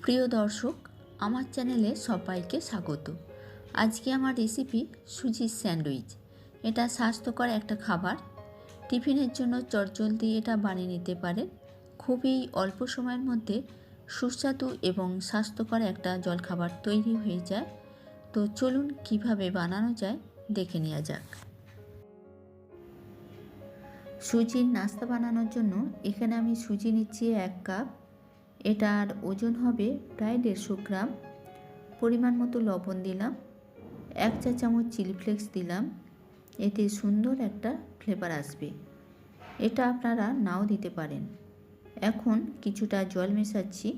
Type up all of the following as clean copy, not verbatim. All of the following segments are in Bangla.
প্রিয় দর্শক, আমার চ্যানেলে সবাইকে স্বাগত। আজকে আমার রেসিপি সুজির স্যান্ডউইচ। এটা স্বাস্থ্যকর একটা খাবার। টিফিনের জন্য চটজলদি এটা বানিয়ে নিতে পারেন। খুবই অল্প সময়ের মধ্যে সুস্বাদু এবং স্বাস্থ্যকর একটা জলখাবার তৈরি হয়ে যায়। তো চলুন কিভাবে বানানো যায় দেখে নেওয়া যাক। সুজির নাস্তা বানানোর জন্য এখানে আমি সুজি নিচ্ছি 1 কাপ। এটার ওজন হবে প্রায় 150 গ্রাম। পরিমাণ মতো লবণ দিলাম, 1 চা চামচ চিলি ফ্লেক্স দিলাম। এতে সুন্দর একটা ফ্লেভার আসবে। এটা আপনারা নাও দিতে পারেন। এখন কিছুটা জল মেশাচ্ছি।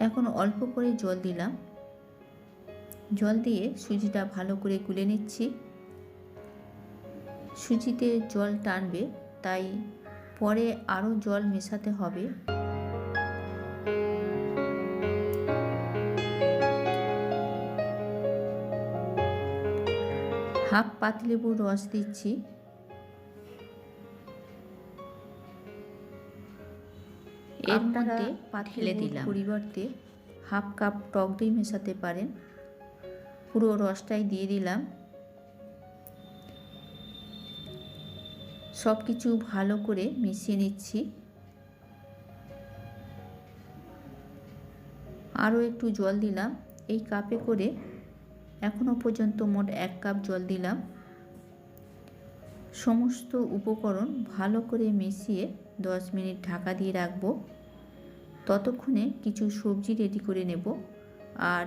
এখন অল্প করে জল দিলাম। জল দিয়ে সুজিটা ভালো করে গুলে নিচ্ছি। সুজিতে জল টানবে, তাই পরে আরও জল মেশাতে হবে। হাফ পাতিলেবুর রস দিচ্ছি। এর মধ্যে পাতিলেবুর পরিবর্তে হাফ কাপ টক দই মেশাতে পারেন। পুরো রসটাই দিয়ে দিলাম। সব কিছু ভালো করে মিশিয়ে নিচ্ছি। আরও একটু জল দিলাম। এই কাপে করে এখনো পর্যন্ত মোট 1 কাপ জল দিলাম। সমস্ত উপকরণ ভালো করে মিশিয়ে 10 মিনিট ঢাকা দিয়ে রাখবো। ততক্ষণে কিছু সবজি রেডি করে নেব। আর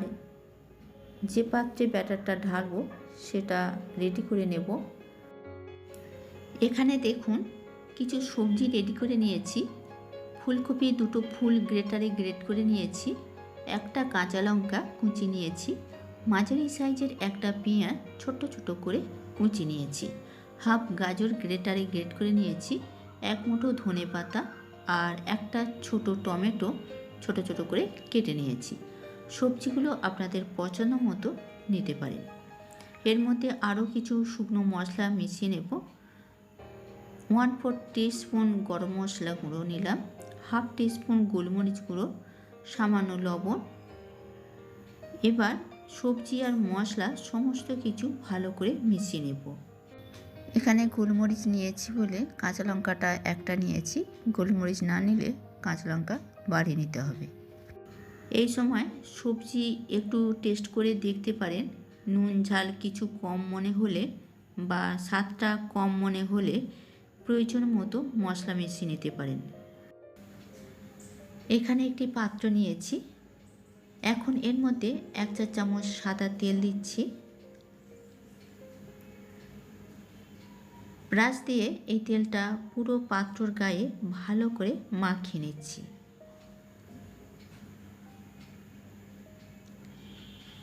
যে পাত্রে ব্যাটারটা ঢালবো সেটা রেডি করে নেব। এখানে দেখুন কিছু সবজি রেডি করে নিয়েছি। ফুলকপি 2টো ফুল গ্রেটারে গ্রেট করে নিয়েছি। একটা কাঁচা লঙ্কা কুচি নিয়েছি। মাঝারি সাইজের একটা পেঁয়াজ ছোট ছোট করে কুচি নিয়েছি। হাফ গাজর গ্রেটারে গ্রেট করে নিয়েছি। 1 মুঠো ধনেপাতা আর একটা ছোট টমেটো ছোট ছোট করে কেটে নিয়েছি। সবজিগুলো আপনাদের পছন্দ মতো নিতে পারেন। এর মধ্যে আরও কিছু শুকনো মশলা মিশিয়ে নেব। 1/4 টিস্পুন গরম মশলা গুঁড়ো নিলাম, হাফ টিস্পুন গোলমরিচ গুঁড়ো, সামান্য লবণ। এবার সবজি আর মশলা সমস্ত কিছু ভালো করে মিশিয়ে নেব। এখানে গোলমরিচ নিয়েছি বলে কাঁচা লঙ্কাটা একটা নিয়েছি। গোলমরিচ না নিলে কাঁচা লঙ্কা বাড়িয়ে নিতে হবে। এই সময় সবজি একটু টেস্ট করে দেখতে পারেন। নুন ঝাল কিছু কম মনে হলে বা স্বাদটা কম মনে হলে প্রয়োজন মতো মশলা মিশিয়ে নিতে পারেন। এখানে একটি পাত্র নিয়েছি। এখন এর মধ্যে 1 চা চামচ সাদা তেল দিচ্ছি। ব্রাশ দিয়ে এই তেলটা পুরো পাত্রর গায়ে ভালো করে মাখিয়ে নিচ্ছি।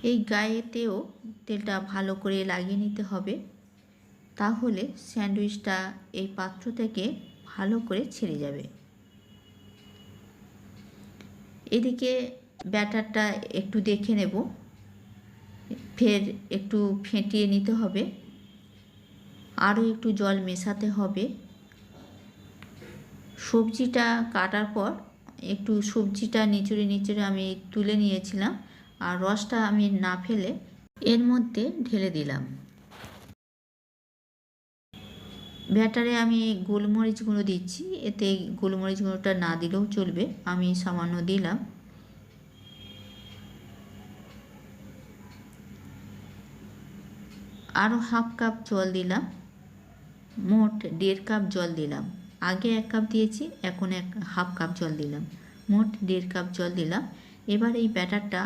এই গায়েতেও তেলটা ভালো করে লাগিয়ে নিতে হবে, তাহলে স্যান্ডউইচটা এই পাত্র থেকে ভালো করে ছেড়ে যাবে। এদিকে ব্যাটারটা একটু দেখে নেব, ফের একটু ফেটিয়ে নিতে হবে। আরও একটু জল মেশাতে হবে। সবজিটা কাটার পর একটু সবজিটা নিচড়ে নিচড়ে আমি তুলে নিয়েছিলাম, আর রসটা আমি না ফেলে এর মধ্যে ঢেলে দিলাম। ব্যাটারে আমি গোলমরিচ গুঁড়ো দিচ্ছি। এতে গোলমরিচ গুঁড়োটা না দিলেও চলবে, আমি সামান্য দিলাম। আরও হাফ কাপ জল দিলাম। মোট 1.5 কাপ জল দিলাম। আগে 1 কাপ দিয়েছি, এখন হাফ কাপ জল দিলাম। মোট 1.5 কাপ জল দিলাম। এবার এই ব্যাটারটা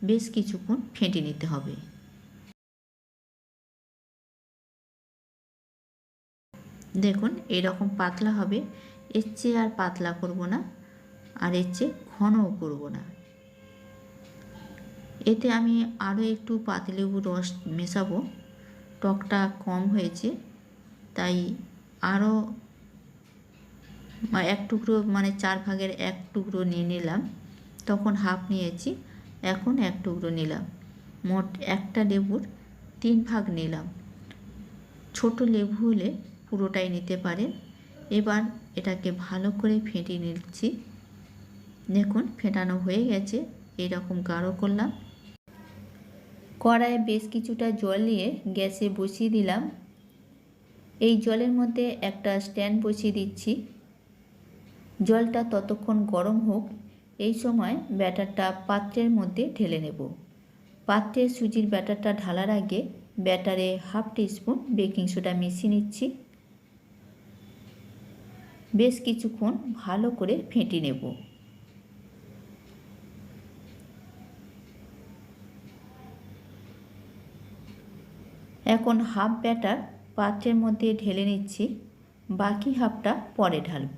বেশ কিছুক্ষণ ফেটে নিতে হবে। দেখুন এরকম পাতলা হবে। এর চেয়ে আর পাতলা করব না, আর এর চেয়ে ঘনও করব না। এতে আমি আরও একটু পাতিলেবুর রস মেশাবো। টকটা কম হয়েছে, তাই আরও 1 টুকরো মানে 4 ভাগের 1 টুকরো নিয়ে নিলাম। তখন হাফ নিয়েছি, এখন 1 টুকরো নিলাম। মোট একটা লেবুর 3 ভাগ নিলাম। ছোট লেবু হলে পুরোটাই নিতে পারেন। এবার এটাকে ভালো করে ফেটিয়ে নিচ্ছি। দেখুন ফেটানো হয়ে গেছে, এরকম গাঢ় করলাম। কড়াইয়ে বেশ কিছুটা জল নিয়ে গ্যাসে বসিয়ে দিলাম। এই জলের মধ্যে একটা স্ট্যান্ড বসিয়ে দিচ্ছি। জলটা ততক্ষণ গরম হোক, এই সময় ব্যাটারটা পাত্রের মধ্যে ঢেলে নেব। পাত্রে সুজির ব্যাটারটা ঢালার আগে ব্যাটারে হাফ টিস্পুন বেকিং সোডা মিশিয়ে নিচ্ছি। বেশ কিছুক্ষণ ভালো করে ফেটে নেব। এখন হাফ ব্যাটার পাত্রের মধ্যে ঢেলে নিচ্ছি, বাকি হাফটা পরে ঢালব।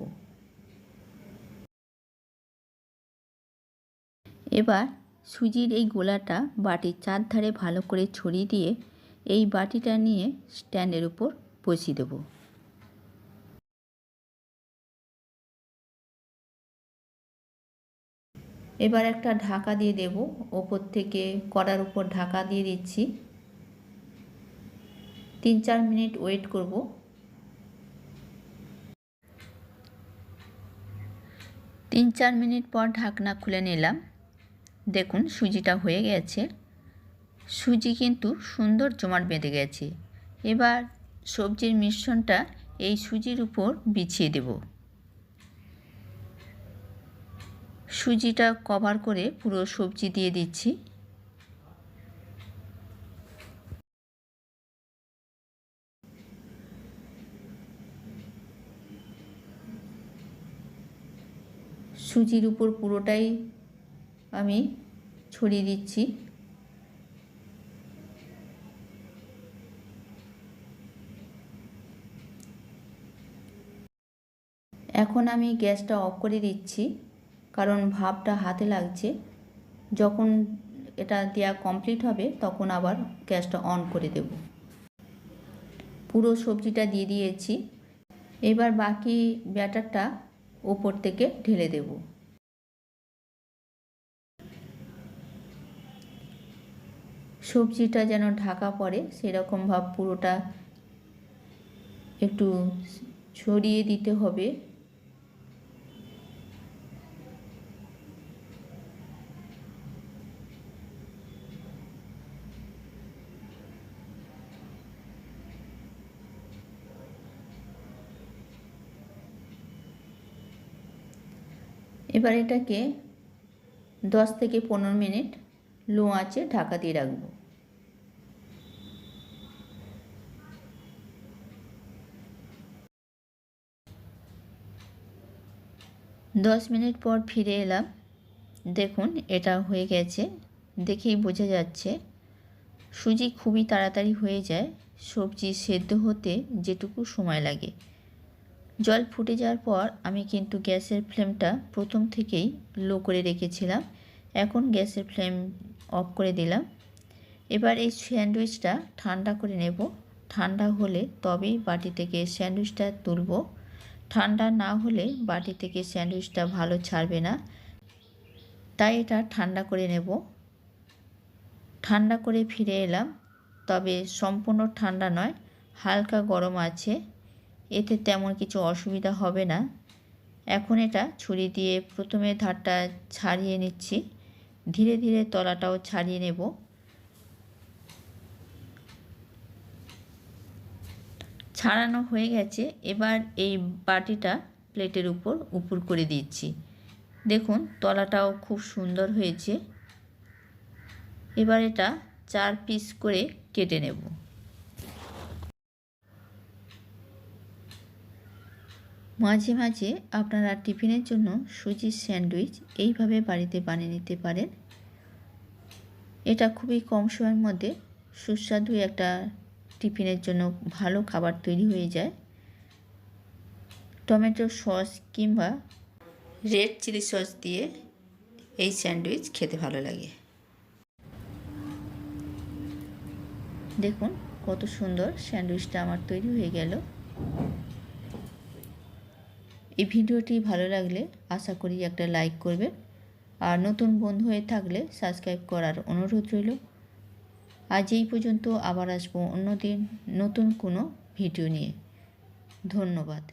এবার সুজির এই গোলাটা বাটির চারধারে ভালো করে ছড়িয়ে দিয়ে এই বাটিটা নিয়ে স্ট্যান্ডের উপর বসিয়ে দেব। এবার একটা ঢাকা দিয়ে দেব। ওপর থেকে কড়ার উপর ঢাকা দিয়ে দিচ্ছি। 3-4 মিনিট ওয়েট করব। 3-4 মিনিট পর ঢাকনা খুলে নিলাম। দেখুন সুজিটা হয়ে গেছে। সুজি কিন্তু সুন্দর জমাট বেঁধে গেছে। এবার সবজির মিশ্রণটা এই সুজির উপর বিছিয়ে দেব। সুজিটা কভার করে পুরো সবজি দিয়ে দিচ্ছি। সুজির উপর পুরোটাই আমি ছড়িয়ে দিচ্ছি। এখন আমি গ্যাসটা অফ করে দিচ্ছি, কারণ ভাপটা হাতে লাগছে। যখন এটা দেওয়া কমপ্লিট হবে তখন আবার গ্যাসটা অন করে দেব। পুরো সবজিটা দিয়ে দিয়েছি। এবার বাকি ব্যাটারটা ওপর থেকে ঢেলে দেব। সবজিটা যেন ঢাকা পড়ে সেরকম ভাব পুরোটা একটু ছড়িয়ে দিতে হবে। এবার এটাকে 10 থেকে 15 মিনিট লো আঁচে ঢাকা দিয়ে রাখব। 10 মিনিট পর ফিরে এলাম। দেখুন এটা হয়ে গেছে, দেখেই বোঝা যাচ্ছে। সুজি খুবই তাড়াতাড়ি হয়ে যায় সবজি সেদ্ধ হতে যেটুকু সময় লাগে। জল ফুটে যাওয়ার পর আমি কিন্তু গ্যাসের ফ্লেমটা প্রথম থেকেই লো করে রেখেছিলাম। এখন গ্যাসের ফ্লেম অফ করে দিলাম। এবার এই স্যান্ডউইচটা ঠান্ডা করে নেব। ঠান্ডা হলে তবেই বাটি থেকে স্যান্ডউইচটা তুলব। ঠান্ডা না হলে বাটি থেকে স্যান্ডউইচটা ভালো ছাড়বে না, তাই এটা ঠান্ডা করে নেব। ঠান্ডা করে ফিরে এলাম, তবে সম্পূর্ণ ঠান্ডা নয়, হালকা গরম আছে। এতে তেমন কিছু অসুবিধা হবে না। এখন এটা ছুরি দিয়ে প্রথমে ধারটা ছাড়িয়ে নিচ্ছি, ধীরে ধীরে তলাটাও ছাড়িয়ে নেব। ছাড়ানো হয়ে গেছে। এবার এই বাটিটা প্লেটের উপর করে দিচ্ছি। দেখুন তলাটাও খুব সুন্দর হয়েছে। এবার এটা 4 পিস করে কেটে নেব। মাঝে মাঝে আপনারা টিফিনের জন্য সুজির স্যান্ডউইচ এইভাবে বাড়িতে বানিয়ে নিতে পারেন। এটা খুবই কম সময়ের মধ্যে সুস্বাদু একটা টিফিনের জন্য ভালো খাবার তৈরি হয়ে যায়। টমেটো সস কিংবা রেড চিলি সস দিয়ে এই স্যান্ডউইচ খেতে ভালো লাগে। দেখুন কত সুন্দর স্যান্ডউইচটা আমার তৈরি হয়ে গেল। এই ভিডিওটি ভালো লাগলে আশা করি একটা লাইক করবেন, আর নতুন বন্ধু হয়ে থাকলে সাবস্ক্রাইব করার অনুরোধ রইল। আজ এই পর্যন্ত, আবার আসবো অন্যদিন নতুন কোনো ভিডিও নিয়ে। ধন্যবাদ।